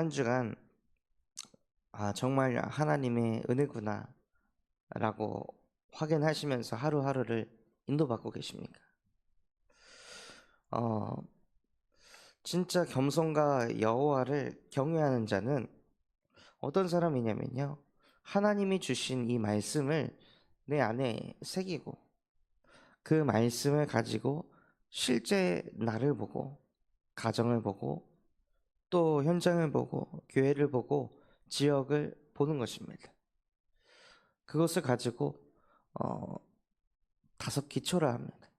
한 주간 정말 하나님의 은혜구나 라고 확인하시면서 하루하루를 인도받고 계십니까? 어, 진짜 겸손과 여호와를 경외하는 자는 어떤 사람이냐면요, 하나님이 주신 이 말씀을 내 안에 새기고 그 말씀을 가지고 실제 나를 보고 가정을 보고 또 현장을 보고 교회를 보고 지역을 보는 것입니다. 그것을 가지고 어, 다섯 기초라 합니다.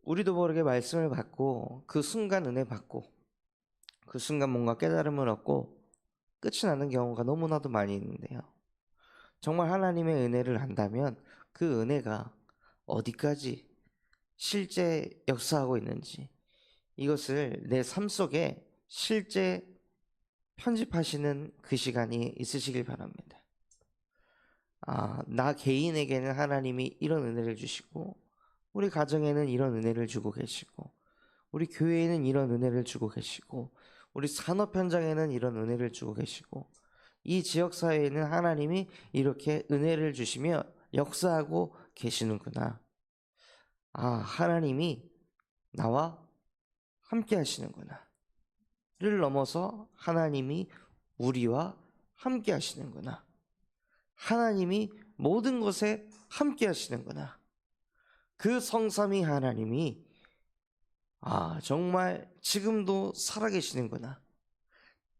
우리도 모르게 말씀을 받고 그 순간 은혜 받고 그 순간 뭔가 깨달음을 얻고 끝이 나는 경우가 너무나도 많이 있는데요. 정말 하나님의 은혜를 안다면 그 은혜가 어디까지 실제 역사하고 있는지 이것을 내 삶 속에 실제 편집하시는 그 시간이 있으시길 바랍니다. 나 개인에게는 하나님이 이런 은혜를 주시고 우리 가정에는 이런 은혜를 주고 계시고 우리 교회에는 이런 은혜를 주고 계시고 우리 산업 현장에는 이런 은혜를 주고 계시고 이 지역사회에는 하나님이 이렇게 은혜를 주시며 역사하고 계시는구나. 하나님이 나와 함께 하시는구나 를 넘어서 하나님이 우리와 함께 하시는구나. 하나님이 모든 것에 함께 하시는구나. 그 성삼위 하나님이 정말 지금도 살아계시는구나.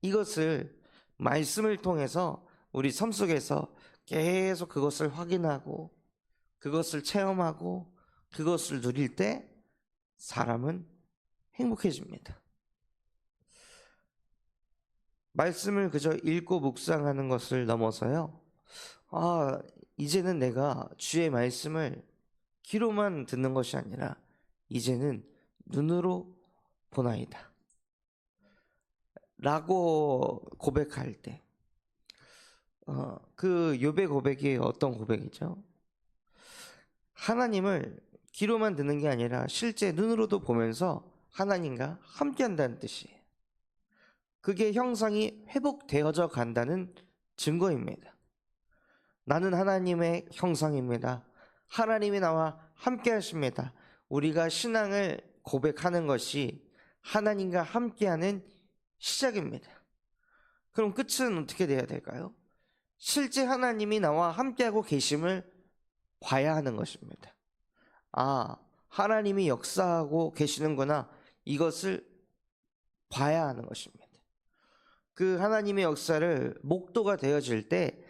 이것을 말씀을 통해서 우리 삶 속에서 계속 그것을 확인하고 그것을 체험하고 그것을 누릴 때 사람은 행복해집니다. 말씀을 그저 읽고 묵상하는 것을 넘어서요, 이제는 내가 주의 말씀을 귀로만 듣는 것이 아니라 이제는 눈으로 보나이다 라고 고백할 때, 그 욥의 고백이 어떤 고백이죠? 하나님을 귀로만 듣는 게 아니라 실제 눈으로도 보면서 하나님과 함께 한다는 뜻이에요. 그게 형상이 회복되어져 간다는 증거입니다. 나는 하나님의 형상입니다. 하나님이 나와 함께 하십니다. 우리가 신앙을 고백하는 것이 하나님과 함께하는 시작입니다. 그럼 끝은 어떻게 돼야 될까요? 실제 하나님이 나와 함께하고 계심을 봐야 하는 것입니다. 하나님이 역사하고 계시는구나. 이것을 봐야 하는 것입니다. 그 하나님의 역사를 목도가 되어질 때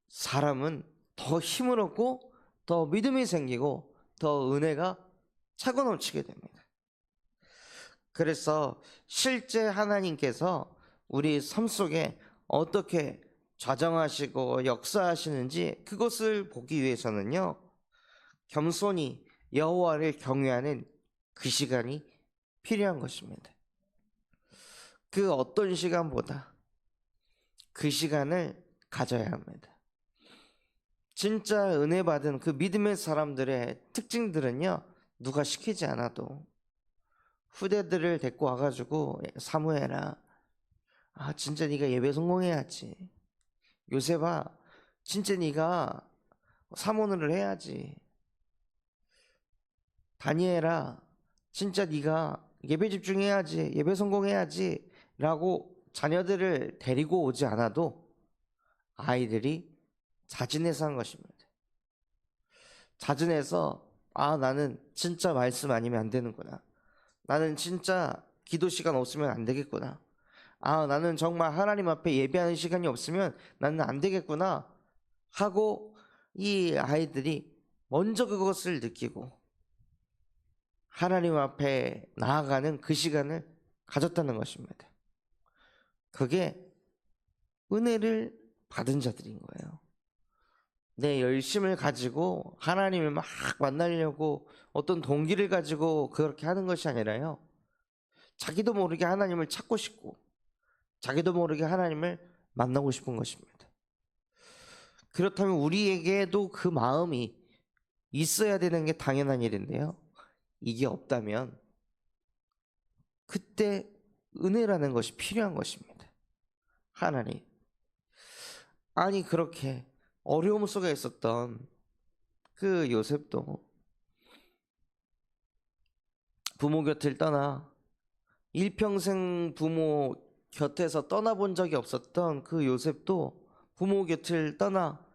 사람은 더 힘을 얻고 더 믿음이 생기고 더 은혜가 차고 넘치게 됩니다. 그래서 실제 하나님께서 우리 삶 속에 어떻게 좌정하시고 역사하시는지 그것을 보기 위해서는요, 겸손히 여호와를 경외하는 그 시간이 필요한 것입니다. 그 어떤 시간보다 그 시간을 가져야 합니다. 진짜 은혜 받은 그 믿음의 사람들의 특징들은요, 누가 시키지 않아도 후대들을 데리고 와가지고, 사무엘아, 진짜 네가 예배 성공해야지. 요셉아, 진짜 네가 사모를 해야지. 다니엘아, 진짜 네가 예배 집중해야지, 예배 성공해야지 라고 자녀들을 데리고 오지 않아도 아이들이 자진해서 한 것입니다. 자진해서 나는 진짜 말씀 아니면 안 되는구나. 나는 진짜 기도 시간 없으면 안 되겠구나. 나는 정말 하나님 앞에 예배하는 시간이 없으면 나는 안 되겠구나 하고 이 아이들이 먼저 그것을 느끼고 하나님 앞에 나아가는 그 시간을 가졌다는 것입니다. 그게 은혜를 받은 자들인 거예요. 내 열심을 가지고 하나님을 막 만나려고 어떤 동기를 가지고 그렇게 하는 것이 아니라요, 자기도 모르게 하나님을 찾고 싶고 자기도 모르게 하나님을 만나고 싶은 것입니다. 그렇다면 우리에게도 그 마음이 있어야 되는 게 당연한 일인데요, 이게 없다면 그때 은혜라는 것이 필요한 것입니다. 하나님, 아니 그렇게 어려움 속에 있었던 그 요셉도 부모 곁을 떠나 일평생 부모 곁에서 떠나본 적이 없었던 그 요셉도 부모 곁을 떠나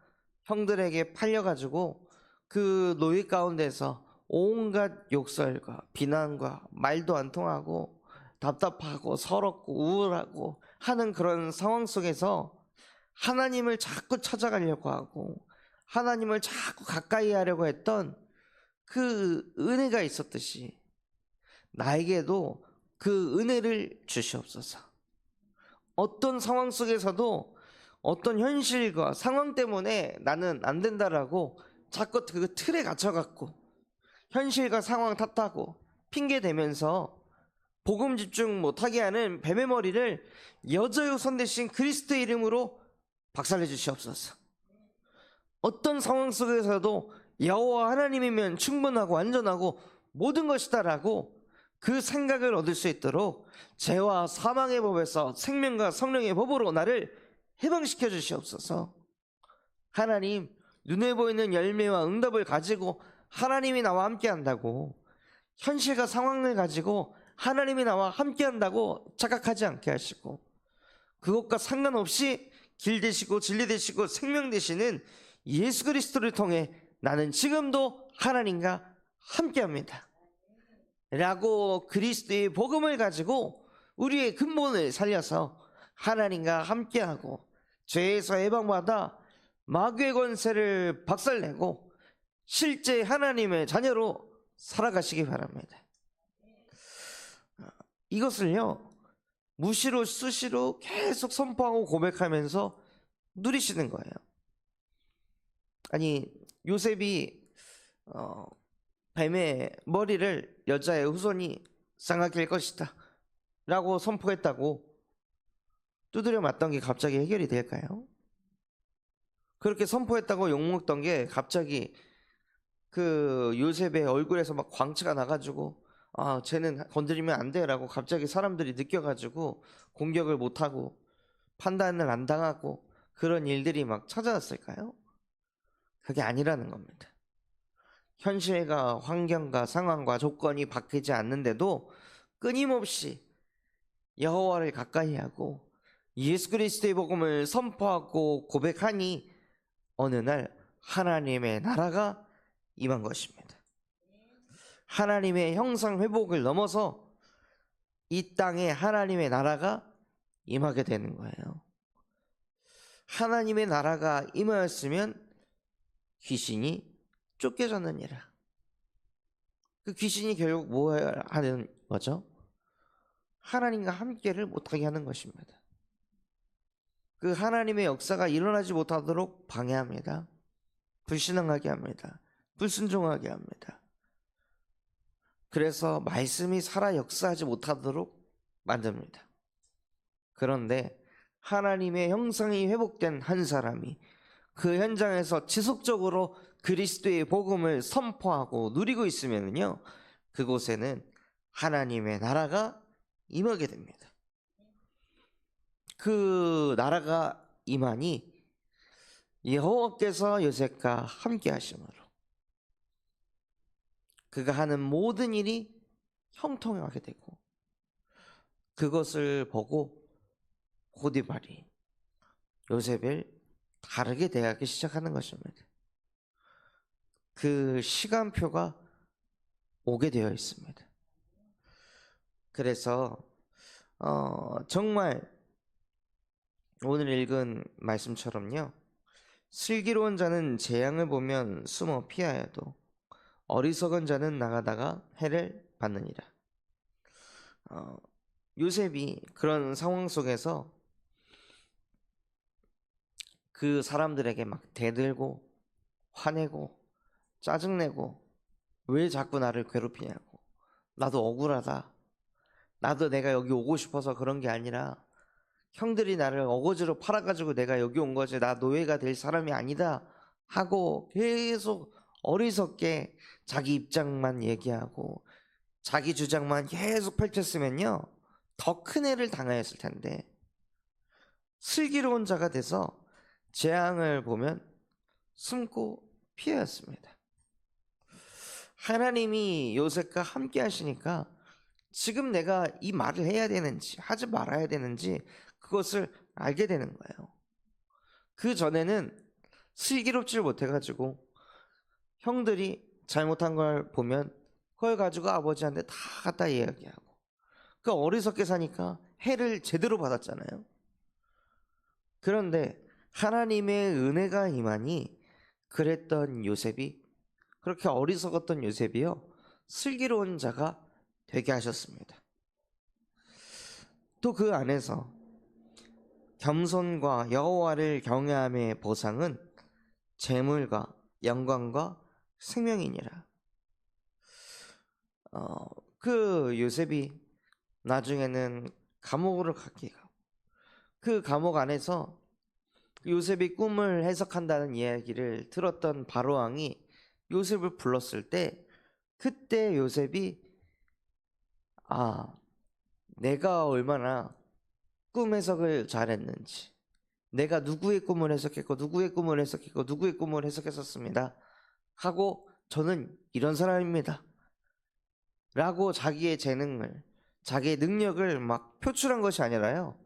형들에게 팔려가지고 그 노예 가운데서 온갖 욕설과 비난과 말도 안 통하고 답답하고 서럽고 우울하고 하는 그런 상황 속에서 하나님을 자꾸 찾아가려고 하고 하나님을 자꾸 가까이 하려고 했던 그 은혜가 있었듯이 나에게도 그 은혜를 주시옵소서. 어떤 상황 속에서도 어떤 현실과 상황 때문에 나는 안 된다라고 자꾸 그 틀에 갇혀갖고 현실과 상황 탓하고 핑계대면서 복음 집중 못하게 하는 뱀의 머리를 여자요 손 대신 그리스도의 이름으로 박살내 주시옵소서. 어떤 상황 속에서도 여호와 하나님이면 충분하고 안전하고 모든 것이다라고 그 생각을 얻을 수 있도록 죄와 사망의 법에서 생명과 성령의 법으로 나를 해방시켜 주시옵소서. 하나님, 눈에 보이는 열매와 응답을 가지고 하나님이 나와 함께 한다고, 현실과 상황을 가지고 하나님이 나와 함께 한다고 착각하지 않게 하시고, 그것과 상관없이 길 되시고 진리 되시고 생명 되시는 예수 그리스도를 통해 나는 지금도 하나님과 함께 합니다 라고 그리스도의 복음을 가지고 우리의 근본을 살려서 하나님과 함께하고 죄에서 해방받아 마귀의 권세를 박살내고 실제 하나님의 자녀로 살아가시기 바랍니다. 이것을요, 무시로 수시로 계속 선포하고 고백하면서 누리시는 거예요. 아니, 요셉이 뱀의 머리를 여자의 후손이 쌍하게 할 것이다 라고 선포했다고 두드려 맞던 게 갑자기 해결이 될까요? 그렇게 선포했다고 욕먹던 게 갑자기 그 요셉의 얼굴에서 막 광채가 나가지고 쟤는 건드리면 안 돼 라고 갑자기 사람들이 느껴가지고 공격을 못하고 판단을 안 당하고 그런 일들이 막 찾아왔을까요? 그게 아니라는 겁니다. 현실과 환경과 상황과 조건이 바뀌지 않는데도 끊임없이 여호와를 가까이 하고 예수 그리스도의 복음을 선포하고 고백하니 어느 날 하나님의 나라가 임한 것입니다. 하나님의 형상 회복을 넘어서 이 땅에 하나님의 나라가 임하게 되는 거예요. 하나님의 나라가 임하였으면 귀신이 쫓겨졌느니라. 그 귀신이 결국 뭐 하는 거죠? 하나님과 함께를 못하게 하는 것입니다. 그 하나님의 역사가 일어나지 못하도록 방해합니다. 불신앙하게 합니다. 불순종하게 합니다. 그래서 말씀이 살아 역사하지 못하도록 만듭니다. 그런데 하나님의 형상이 회복된 한 사람이 그 현장에서 지속적으로 그리스도의 복음을 선포하고 누리고 있으면요, 그곳에는 하나님의 나라가 임하게 됩니다. 그 나라가 임하니 여호와께서 요셉과 함께 하심으로 그가 하는 모든 일이 형통하게 되고, 그것을 보고 보디발이 요셉을 다르게 대하기 시작하는 것입니다. 그 시간표가 오게 되어 있습니다. 그래서 정말 오늘 읽은 말씀처럼요, 슬기로운 자는 재앙을 보면 숨어 피하여도 어리석은 자는 나가다가 해를 받느니라. 요셉이 그런 상황 속에서 그 사람들에게 막 대들고 화내고 짜증내고 왜 자꾸 나를 괴롭히냐고, 나도 억울하다, 나도 내가 여기 오고 싶어서 그런 게 아니라 형들이 나를 어거지로 팔아가지고 내가 여기 온 거지, 나 노예가 될 사람이 아니다 하고 계속 어리석게 자기 입장만 얘기하고 자기 주장만 계속 펼쳤으면요, 더 큰 해를 당하였을 텐데 슬기로운 자가 돼서 재앙을 보면 숨고 피하였습니다. 하나님이 요셉과 함께 하시니까 지금 내가 이 말을 해야 되는지 하지 말아야 되는지 그것을 알게 되는 거예요. 그 전에는 슬기롭지 못해가지고 형들이 잘못한 걸 보면 그걸 가지고 아버지한테 다 갖다 이야기하고 그 어리석게 사니까 해를 제대로 받았잖아요. 그런데 하나님의 은혜가 임하니 그랬던 요셉이 그렇게 어리석었던 요셉이요 슬기로운 자가 되게 하셨습니다. 또 그 안에서 겸손과 여호와를 경외함의 보상은 재물과 영광과 생명이니라. 그 요셉이 나중에는 감옥으로 가게 가고 그 감옥 안에서 요셉이 꿈을 해석한다는 이야기를 들었던 바로왕이 요셉을 불렀을 때 그때 요셉이 내가 얼마나 꿈 해석을 잘했는지 내가 누구의 꿈을 해석했고 누구의 꿈을 해석했고 누구의 꿈을 해석했었습니다 하고 저는 이런 사람입니다 라고 자기의 재능을 자기의 능력을 막 표출한 것이 아니라요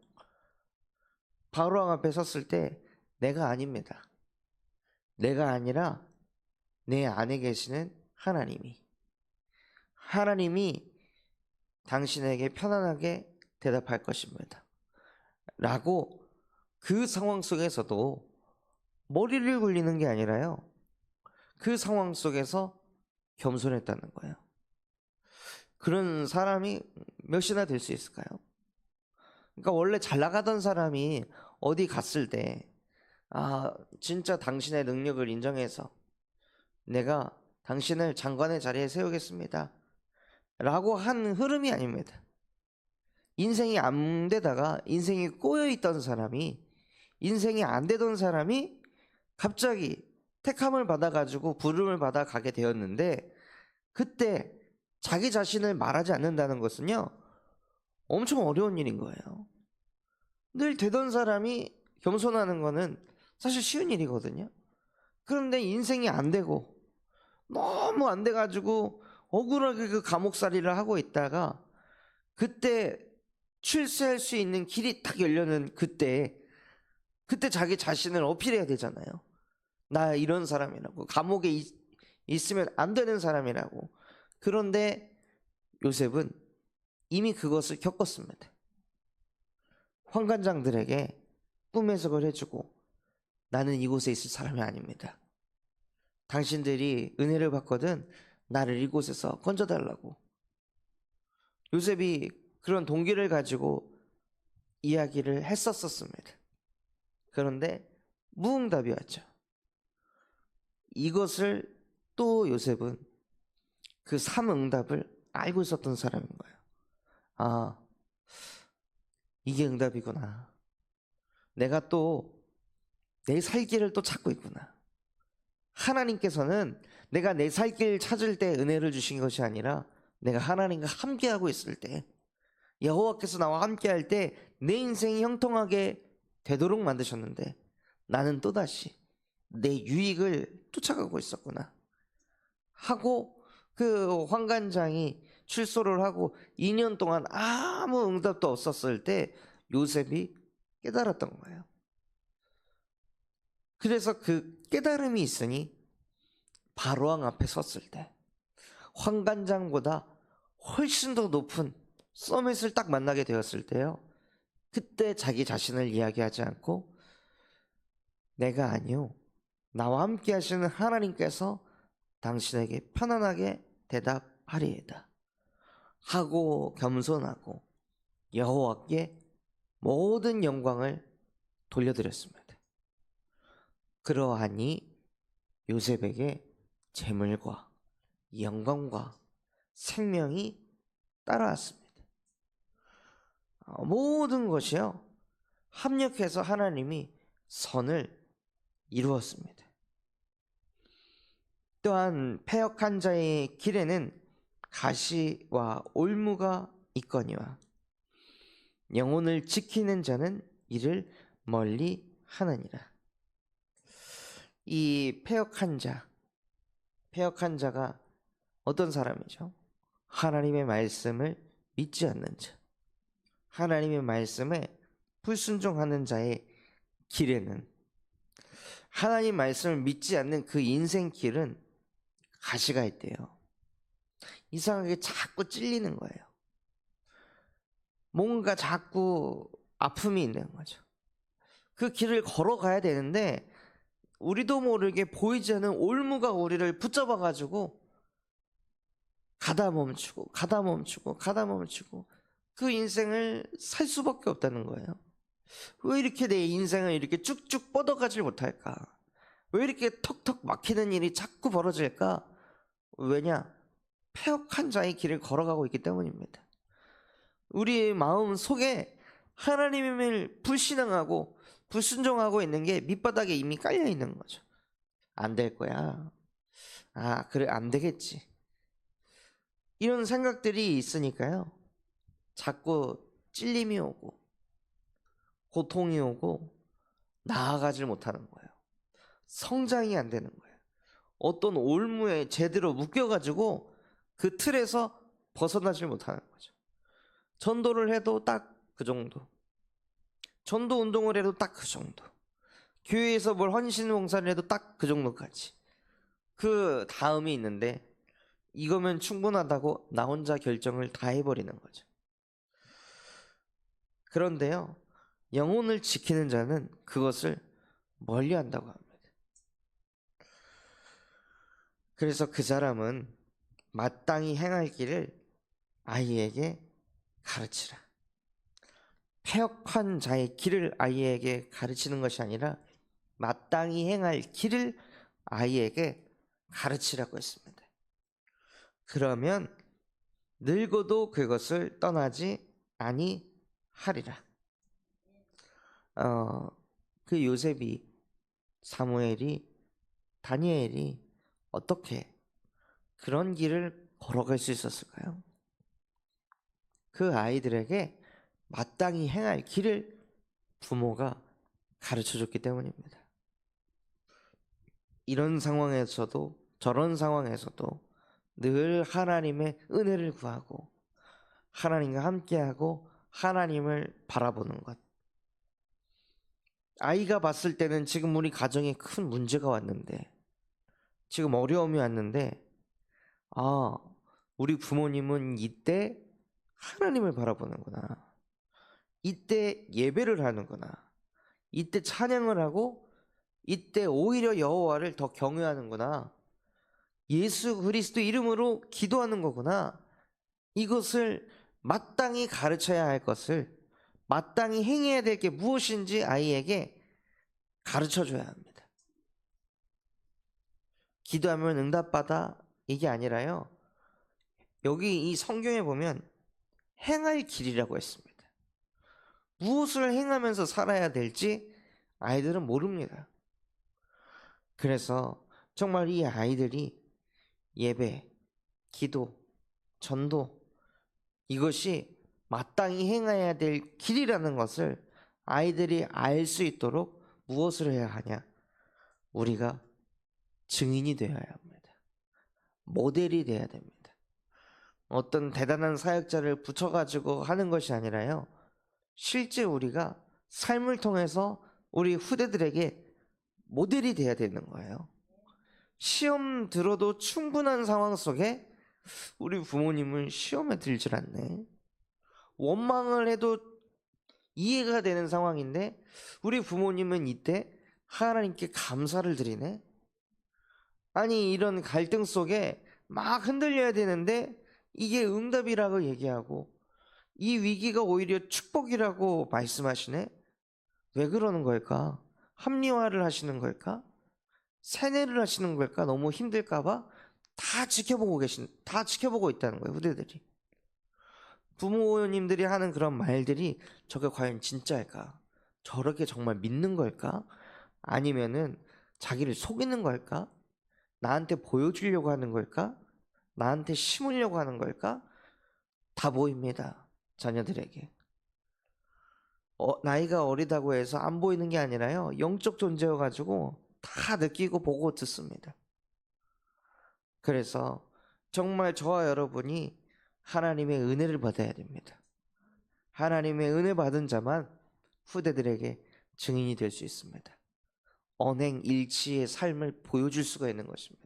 바로왕 앞에 섰을 때 내가 아닙니다 내가 아니라 내 안에 계시는 하나님이 당신에게 편안하게 대답할 것입니다 라고 그 상황 속에서도 머리를 굴리는 게 아니라요 그 상황 속에서 겸손했다는 거예요. 그런 사람이 몇이나 될 수 있을까요? 그러니까 원래 잘 나가던 사람이 어디 갔을 때 진짜 당신의 능력을 인정해서 내가 당신을 장관의 자리에 세우겠습니다 라고 한 흐름이 아닙니다. 인생이 안 되다가 인생이 꼬여있던 사람이 인생이 안 되던 사람이 갑자기 택함을 받아가지고 부름을 받아 가게 되었는데 그때 자기 자신을 말하지 않는다는 것은요 엄청 어려운 일인 거예요. 늘 되던 사람이 겸손하는 거는 사실 쉬운 일이거든요. 그런데 인생이 안 되고 너무 안 돼가지고 억울하게 그 감옥살이를 하고 있다가 그때 출세할 수 있는 길이 딱 열려는 그때 자기 자신을 어필해야 되잖아요. 나 이런 사람이라고 감옥에 있으면 안 되는 사람이라고. 그런데 요셉은 이미 그것을 겪었습니다. 환관장들에게 꿈 해석을 해주고 나는 이곳에 있을 사람이 아닙니다. 당신들이 은혜를 받거든 나를 이곳에서 건져달라고. 요셉이 그런 동기를 가지고 이야기를 했었습니다. 그런데 무응답이었죠. 이것을 또 요셉은 그 3응답을 알고 있었던 사람인 거예요. 이게 응답이구나. 내가 또 내 살 길을 또 찾고 있구나. 하나님께서는 내가 내 살 길 찾을 때 은혜를 주신 것이 아니라 내가 하나님과 함께하고 있을 때 여호와께서 나와 함께할 때 내 인생이 형통하게 되도록 만드셨는데 나는 또다시 내 유익을 쫓아가고 있었구나 하고 그 환관장이 출소를 하고 2년 동안 아무 응답도 없었을 때 요셉이 깨달았던 거예요. 그래서 그 깨달음이 있으니 바로왕 앞에 섰을 때 환관장보다 훨씬 더 높은 서밋을 딱 만나게 되었을 때요 그때 자기 자신을 이야기하지 않고 내가 아니요 나와 함께 하시는 하나님께서 당신에게 편안하게 대답하리이다 하고 겸손하고 여호와께 모든 영광을 돌려드렸습니다. 그러하니 요셉에게 재물과 영광과 생명이 따라왔습니다. 모든 것이요 합력해서 하나님이 선을 이루었습니다. 또한 패역한 자의 길에는 가시와 올무가 있거니와 영혼을 지키는 자는 이를 멀리 하느니라. 이 패역한 자가 어떤 사람이죠? 하나님의 말씀을 믿지 않는 자, 하나님의 말씀에 불순종하는 자의 길에는, 하나님 말씀을 믿지 않는 그 인생 길은 가시가 있대요. 이상하게 자꾸 찔리는 거예요. 뭔가 자꾸 아픔이 있는 거죠. 그 길을 걸어가야 되는데 우리도 모르게 보이지 않는 올무가 우리를 붙잡아가지고 가다 멈추고 그 인생을 살 수밖에 없다는 거예요. 왜 이렇게 내 인생을 이렇게 쭉쭉 뻗어가질 못할까? 왜 이렇게 턱턱 막히는 일이 자꾸 벌어질까? 왜냐? 패역한 자의 길을 걸어가고 있기 때문입니다. 우리 마음 속에 하나님을 불신앙하고 불순종하고 있는 게 밑바닥에 이미 깔려 있는 거죠. 안 될 거야. 아, 그래, 안 되겠지. 이런 생각들이 있으니까요. 자꾸 찔림이 오고 고통이 오고 나아가질 못하는 거예요. 성장이 안 되는 거예요. 어떤 올무에 제대로 묶여가지고 그 틀에서 벗어나질 못하는 거죠. 전도를 해도 딱 그 정도, 전도 운동을 해도 딱 그 정도, 교회에서 뭘 헌신 봉사를 해도 딱 그 정도까지. 그 다음이 있는데 이거면 충분하다고 나 혼자 결정을 다 해버리는 거죠. 그런데요, 영혼을 지키는 자는 그것을 멀리한다고 합니다. 그래서 그 사람은 마땅히 행할 길을 아이에게 가르치라. 패역한 자의 길을 아이에게 가르치는 것이 아니라 마땅히 행할 길을 아이에게 가르치라고 했습니다. 그러면 늙어도 그것을 떠나지 아니하리라. 그 요셉이, 사무엘이, 다니엘이 어떻게 그런 길을 걸어갈 수 있었을까요? 그 아이들에게 마땅히 행할 길을 부모가 가르쳐줬기 때문입니다. 이런 상황에서도 저런 상황에서도 늘 하나님의 은혜를 구하고 하나님과 함께하고 하나님을 바라보는 것. 아이가 봤을 때는 지금 우리 가정에 큰 문제가 왔는데, 지금 어려움이 왔는데, 아, 우리 부모님은 이때 하나님을 바라보는구나. 이때 예배를 하는구나. 이때 찬양을 하고 이때 오히려 여호와를 더 경외하는구나. 예수 그리스도 이름으로 기도하는 거구나. 이것을 마땅히 가르쳐야 할 것을, 마땅히 행해야 될 게 무엇인지 아이에게 가르쳐줘야 합니다. 기도하면 응답받아 이게 아니라요, 여기 이 성경에 보면 행할 길이라고 했습니다. 무엇을 행하면서 살아야 될지 아이들은 모릅니다. 그래서 정말 이 아이들이 예배, 기도, 전도, 이것이 마땅히 행해야 될 길이라는 것을 아이들이 알 수 있도록 무엇을 해야 하냐? 우리가 증인이 되어야 합니다. 모델이 되어야 됩니다. 어떤 대단한 사역자를 붙여가지고 하는 것이 아니라요, 실제 우리가 삶을 통해서 우리 후대들에게 모델이 돼야 되는 거예요. 시험 들어도 충분한 상황 속에 우리 부모님은 시험에 들질 않네. 원망을 해도 이해가 되는 상황인데 우리 부모님은 이때 하나님께 감사를 드리네. 아니, 이런 갈등 속에 막 흔들려야 되는데 이게 응답이라고 얘기하고 이 위기가 오히려 축복이라고 말씀하시네. 왜 그러는 걸까? 합리화를 하시는 걸까? 세뇌를 하시는 걸까? 너무 힘들까봐 다 지켜보고 있다는 거예요, 후대들이. 부모님들이 하는 그런 말들이 저게 과연 진짜일까? 저렇게 정말 믿는 걸까? 아니면은 자기를 속이는 걸까? 나한테 보여주려고 하는 걸까? 나한테 심으려고 하는 걸까? 다 보입니다, 자녀들에게. 나이가 어리다고 해서 안 보이는 게 아니라요. 영적 존재여가지고 다 느끼고 보고 듣습니다. 그래서 정말 저와 여러분이 하나님의 은혜를 받아야 됩니다. 하나님의 은혜 받은 자만 후대들에게 증인이 될 수 있습니다. 언행 일치의 삶을 보여줄 수가 있는 것입니다.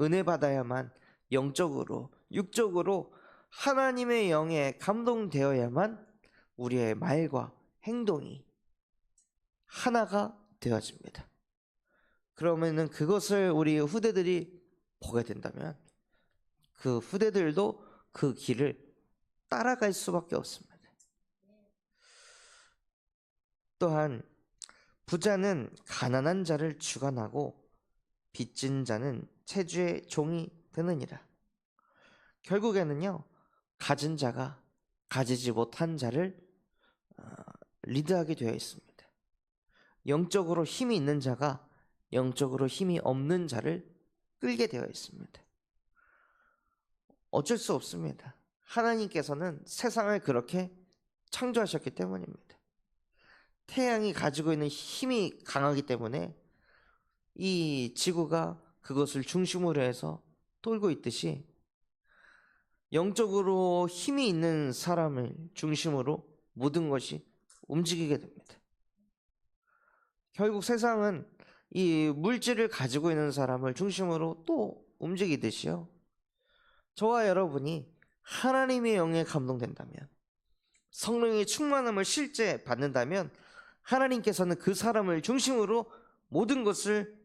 은혜 받아야만 영적으로, 육적으로 하나님의 영에 감동되어야만 우리의 말과 행동이 하나가 되어집니다. 그러면은 그것을 우리 후대들이 보게 된다면 그 후대들도 그 길을 따라갈 수밖에 없습니다. 또한 부자는 가난한 자를 주관하고 빚진 자는 체주의 종이 되느니라. 결국에는요, 가진 자가 가지지 못한 자를 리드하게 되어 있습니다. 영적으로 힘이 있는 자가 영적으로 힘이 없는 자를 끌게 되어 있습니다. 어쩔 수 없습니다. 하나님께서는 세상을 그렇게 창조하셨기 때문입니다. 태양이 가지고 있는 힘이 강하기 때문에 이 지구가 그것을 중심으로 해서 돌고 있듯이 영적으로 힘이 있는 사람을 중심으로 모든 것이 움직이게 됩니다. 결국 세상은 이 물질을 가지고 있는 사람을 중심으로 또 움직이듯이요. 저와 여러분이 하나님의 영에 감동된다면, 성령의 충만함을 실제 받는다면 하나님께서는 그 사람을 중심으로 모든 것을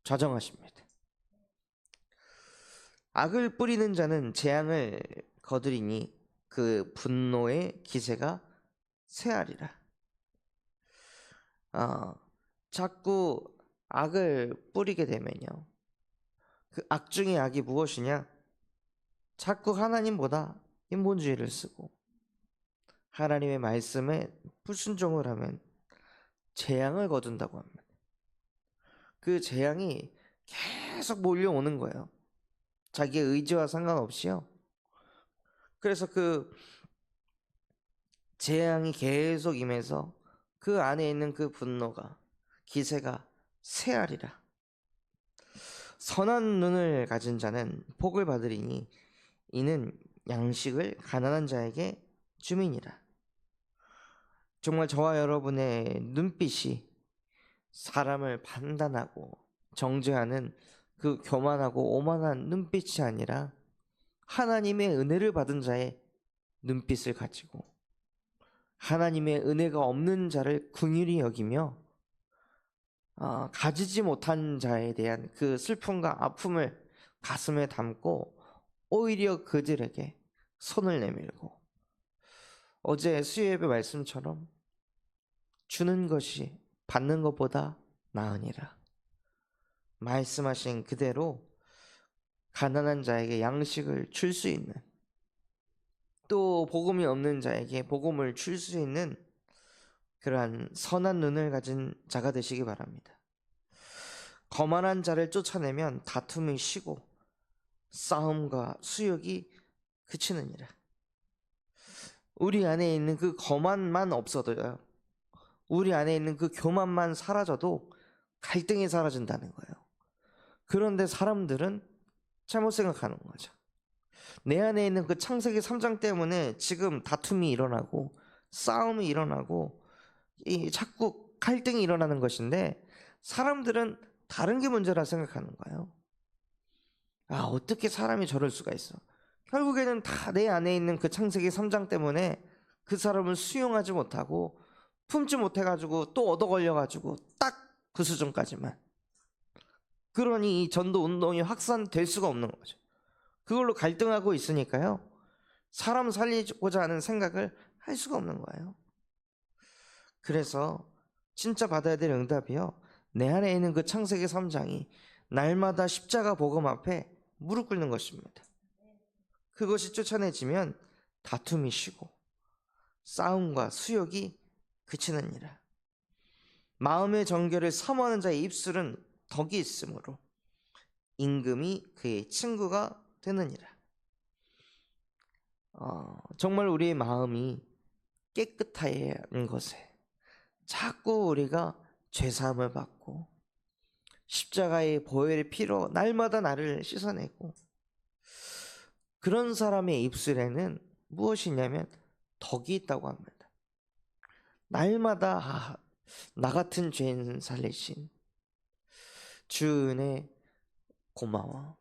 좌정하십니다. 악을 뿌리는 자는 재앙을 거두리니 그 분노의 기세가 쇠하리라. 자꾸 악을 뿌리게 되면요, 그 악 중의 악이 무엇이냐? 자꾸 하나님보다 인본주의를 쓰고 하나님의 말씀에 불순종을 하면 재앙을 거둔다고 합니다. 그 재앙이 계속 몰려오는 거예요. 자기의 의지와 상관없이요. 그래서 그 재앙이 계속 임해서 그 안에 있는 그 분노가, 기세가 쇠하리라. 선한 눈을 가진 자는 복을 받으리니 이는 양식을 가난한 자에게 주민이라. 정말 저와 여러분의 눈빛이 사람을 판단하고 정죄하는 그 교만하고 오만한 눈빛이 아니라 하나님의 은혜를 받은 자의 눈빛을 가지고 하나님의 은혜가 없는 자를 긍휼히 여기며 가지지 못한 자에 대한 그 슬픔과 아픔을 가슴에 담고 오히려 그들에게 손을 내밀고, 어제 수요예배 말씀처럼 주는 것이 받는 것보다 나으니라 말씀하신 그대로 가난한 자에게 양식을 줄 수 있는, 또 복음이 없는 자에게 복음을 줄 수 있는 그러한 선한 눈을 가진 자가 되시기 바랍니다. 거만한 자를 쫓아내면 다툼이 쉬고 싸움과 수욕이 그치느니라. 우리 안에 있는 그 거만만 없어도요, 우리 안에 있는 그 교만만 사라져도 갈등이 사라진다는 거예요. 그런데 사람들은 잘못 생각하는 거죠. 내 안에 있는 그 창세기 3장 때문에 지금 다툼이 일어나고 싸움이 일어나고 자꾸 갈등이 일어나는 것인데, 사람들은 다른 게 문제라 생각하는 거예요. 어떻게 사람이 저럴 수가 있어. 결국에는 다 내 안에 있는 그 창세기 3장 때문에 그 사람을 수용하지 못하고 품지 못해가지고 또 얻어 걸려가지고 딱 그 수준까지만. 그러니 이 전도 운동이 확산될 수가 없는 거죠. 그걸로 갈등하고 있으니까요, 사람 살리고자 하는 생각을 할 수가 없는 거예요. 그래서 진짜 받아야 될 응답이요, 내 안에 있는 그 창세기 3장이 날마다 십자가 복음 앞에 무릎 꿇는 것입니다. 그것이 쫓아내지면 다툼이 쉬고 싸움과 수욕이 그치느니라. 마음의 정결을 사모하는 자의 입술은 덕이 있으므로 임금이 그의 친구가 되느니라. 정말 우리의 마음이 깨끗한 것에 자꾸 우리가 죄사함을 받고 십자가의 보혈의 피로 날마다 나를 씻어내고, 그런 사람의 입술에는 무엇이냐면 덕이 있다고 합니다. 날마다 나 같은 죄인 살리신 주 은혜 고마워.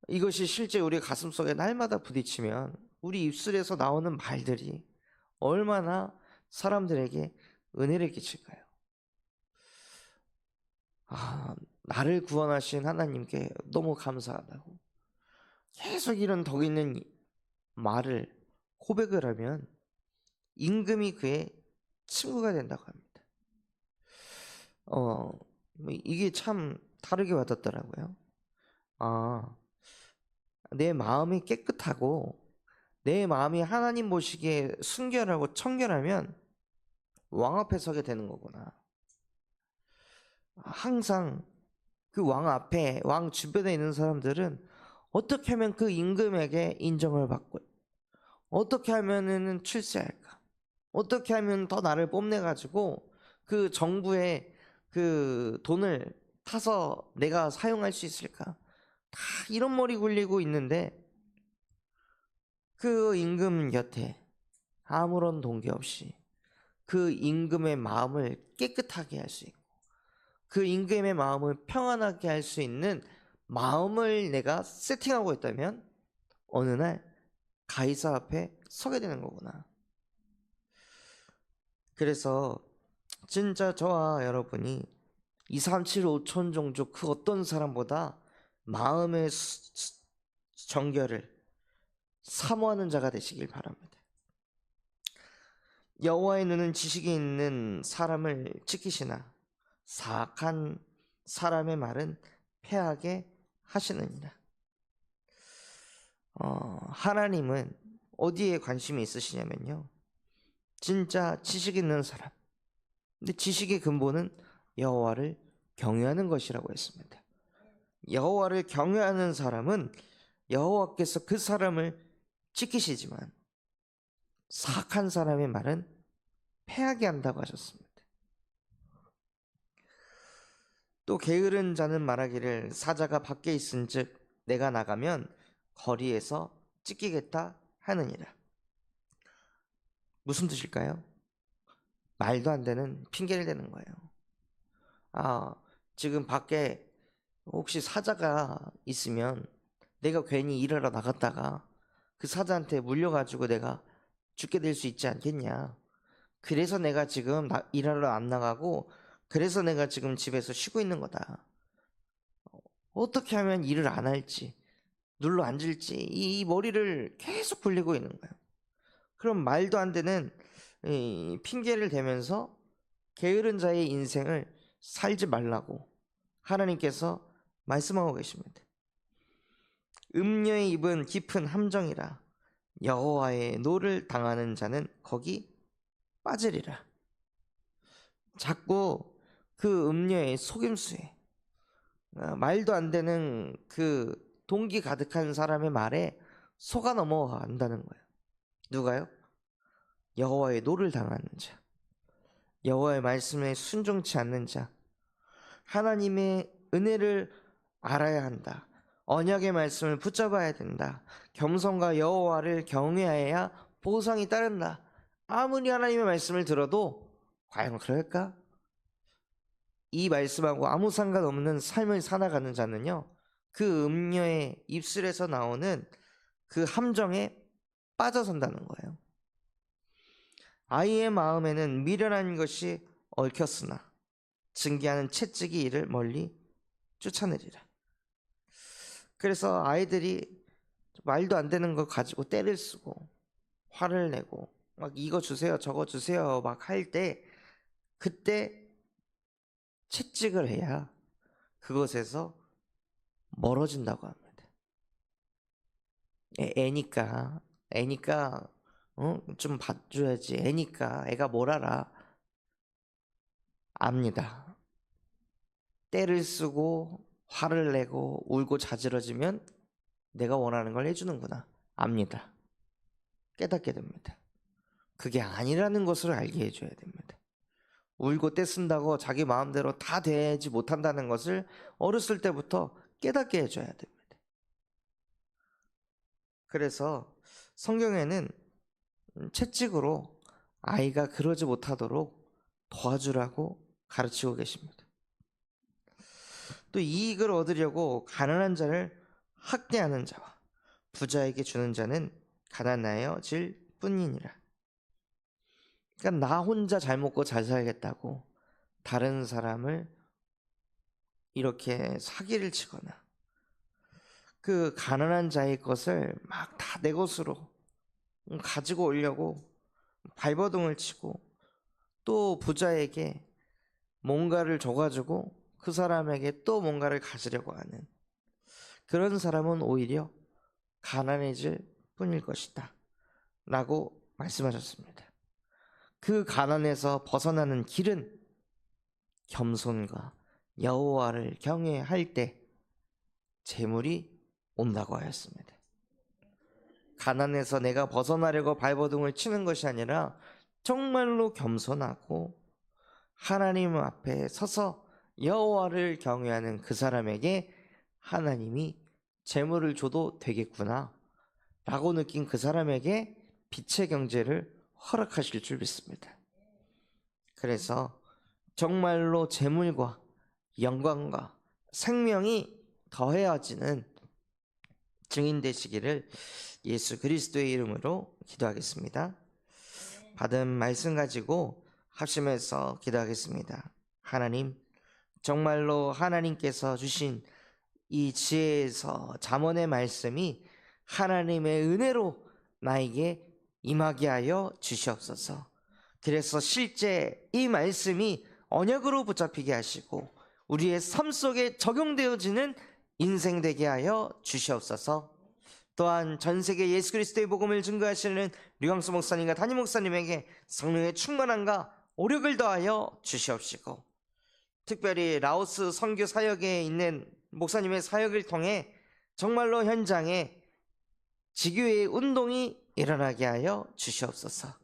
이것이 실제 우리 가슴속에 날마다 부딪히면 우리 입술에서 나오는 말들이 얼마나 사람들에게 은혜를 끼칠까요? 나를 구원하신 하나님께 너무 감사하다고 계속 이런 덕 있는 말을 고백을 하면 임금이 그의 친구가 된다고 합니다. 이게 참 다르게 와닿더라고요. 내 마음이 깨끗하고 내 마음이 하나님 보시기에 순결하고 청결하면 왕 앞에 서게 되는 거구나. 항상 그 왕 앞에, 왕 주변에 있는 사람들은 어떻게 하면 그 임금에게 인정을 받고, 어떻게 하면 출세할까, 어떻게 하면 더 나를 뽐내가지고 그 정부의 그 돈을 타서 내가 사용할 수 있을까, 다 이런 머리 굴리고 있는데, 그 임금 곁에 아무런 동기 없이 그 임금의 마음을 깨끗하게 할 수 있고 그 임금의 마음을 평안하게 할 수 있는 마음을 내가 세팅하고 있다면 어느 날 가이사 앞에 서게 되는 거구나. 그래서 진짜 저와 여러분이 2, 3, 7, 5천 종족 그 어떤 사람보다 마음의 정결을 사모하는 자가 되시길 바랍니다. 여호와의 눈은 지식이 있는 사람을 지키시나 사악한 사람의 말은 패하게 하시느니라. 하나님은 어디에 관심이 있으시냐면요, 진짜 지식 있는 사람. 근데 지식의 근본은 여호와를 경외하는 것이라고 했습니다. 여호와를 경외하는 사람은 여호와께서 그 사람을 지키시지만 사악한 사람의 말은 패하게 한다고 하셨습니다. 또 게으른 자는 말하기를 사자가 밖에 있은즉 내가 나가면 거리에서 찢기겠다 하느니라. 무슨 뜻일까요? 말도 안 되는 핑계를 대는 거예요. 지금 밖에 혹시 사자가 있으면 내가 괜히 일하러 나갔다가 그 사자한테 물려가지고 내가 죽게 될 수 있지 않겠냐. 그래서 내가 지금 일하러 안 나가고 그래서 내가 지금 집에서 쉬고 있는 거다. 어떻게 하면 일을 안 할지, 눌러 앉을지 이 머리를 계속 굴리고 있는 거예요. 그럼 말도 안 되는 핑계를 대면서 게으른 자의 인생을 살지 말라고 하나님께서 말씀하고 계십니다. 음녀의 입은 깊은 함정이라 여호와의 노를 당하는 자는 거기 빠지리라. 자꾸 그 음녀의 속임수에 말도 안 되는 그 동기 가득한 사람의 말에 속아 넘어간다는 거예요. 누가요? 여호와의 노를 당하는 자, 여호와의 말씀에 순종치 않는 자, 하나님의 은혜를 알아야 한다. 언약의 말씀을 붙잡아야 된다. 겸손과 여호와를 경외해야 보상이 따른다. 아무리 하나님의 말씀을 들어도 과연 그럴까? 이 말씀하고 아무 상관없는 삶을 살아가는 자는요, 그 음녀의 입술에서 나오는 그 함정에 빠져선다는 거예요. 아이의 마음에는 미련한 것이 얽혔으나 증기하는 채찍이 이를 멀리 쫓아내리라. 그래서 아이들이 말도 안 되는 거 가지고 때를 쓰고 화를 내고 막 이거 주세요 저거 주세요 막 할 때, 그때 채찍을 해야 그것에서 멀어진다고 합니다. 애니까 좀 봐줘야지. 애니까 애가 뭘 알아. 압니다. 때를 쓰고 화를 내고 울고 자지러지면 내가 원하는 걸 해주는구나 압니다. 깨닫게 됩니다. 그게 아니라는 것을 알게 해줘야 됩니다. 울고 떼쓴다고 자기 마음대로 다 되지 못한다는 것을 어렸을 때부터 깨닫게 해줘야 됩니다. 그래서 성경에는 채찍으로 아이가 그러지 못하도록 도와주라고 가르치고 계십니다. 또 이익을 얻으려고 가난한 자를 학대하는 자와 부자에게 주는 자는 가난하여질 뿐이니라. 그러니까 나 혼자 잘 먹고 잘 살겠다고 다른 사람을 이렇게 사기를 치거나 그 가난한 자의 것을 막 다 내 것으로 가지고 오려고 발버둥을 치고 또 부자에게 뭔가를 줘가지고 그 사람에게 또 뭔가를 가지려고 하는 그런 사람은 오히려 가난해질 뿐일 것이다 라고 말씀하셨습니다. 그 가난에서 벗어나는 길은 겸손과 여호와를 경외할 때 재물이 온다고 하였습니다. 가난에서 내가 벗어나려고 발버둥을 치는 것이 아니라 정말로 겸손하고 하나님 앞에 서서 여호와를 경외하는 그 사람에게 하나님이 재물을 줘도 되겠구나 라고 느낀 그 사람에게 빛의 경제를 허락하실 줄 믿습니다. 그래서 정말로 재물과 영광과 생명이 더해지는 증인 되시기를 예수 그리스도의 이름으로 기도하겠습니다. 받은 말씀 가지고 합심해서 기도하겠습니다. 하나님, 정말로 하나님께서 주신 이 지혜에서 잠언의 말씀이 하나님의 은혜로 나에게 임하게 하여 주시옵소서. 그래서 실제 이 말씀이 언약으로 붙잡히게 하시고 우리의 삶 속에 적용되어지는 인생 되게 하여 주시옵소서. 또한 전 세계 예수 그리스도의 복음을 증거하시는 류광수 목사님과 담임 목사님에게 성령의 충만함과 오력을 더하여 주시옵시고, 특별히 라오스 선교 사역에 있는 목사님의 사역을 통해 정말로 현장에 지교의 운동이 일어나게 하여 주시옵소서.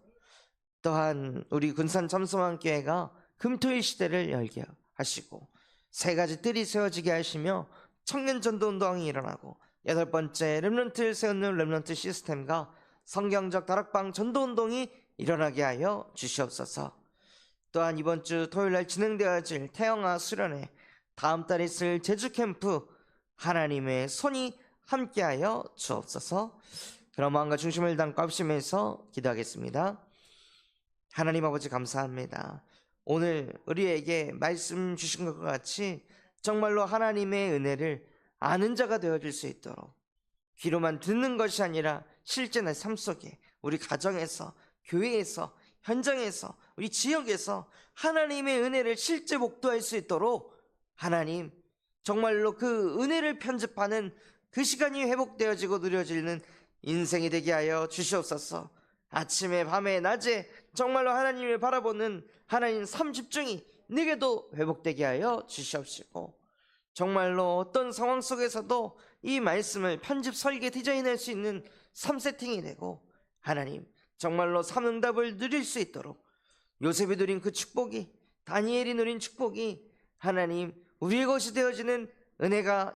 또한 우리 군산 잠수함교회가 금토일 시대를 열게 하시고 세 가지 뜰이 세워지게 하시며 청년 전도 운동이 일어나고 8번째 렘넌트를 세우는 렘넌트 시스템과 성경적 다락방 전도 운동이 일어나게 하여 주시옵소서. 또한 이번 주 토요일날 진행되어질 태영아 수련회, 다음 달에 있을 제주 캠프 하나님의 손이 함께하여 주옵소서. 그런 마음과 중심을 담고 합심해서 기도하겠습니다. 하나님 아버지 감사합니다. 오늘 우리에게 말씀 주신 것과 같이 정말로 하나님의 은혜를 아는 자가 되어질 수 있도록 귀로만 듣는 것이 아니라 실제 내 삶 속에 우리 가정에서, 교회에서, 현장에서, 우리 지역에서 하나님의 은혜를 실제 목도할 수 있도록 하나님 정말로 그 은혜를 편집하는 그 시간이 회복되어지고 누려지는 인생이 되게 하여 주시옵소서. 아침에 밤에 낮에 정말로 하나님을 바라보는 하나님 삶 집중이 내게도 회복되게 하여 주시옵시고, 정말로 어떤 상황 속에서도 이 말씀을 편집, 설계, 디자인할 수 있는 삶 세팅이 되고 하나님 정말로 삶응답을 누릴 수 있도록 요셉이 누린 그 축복이, 다니엘이 누린 축복이 하나님 우리의 것이 되어지는 은혜가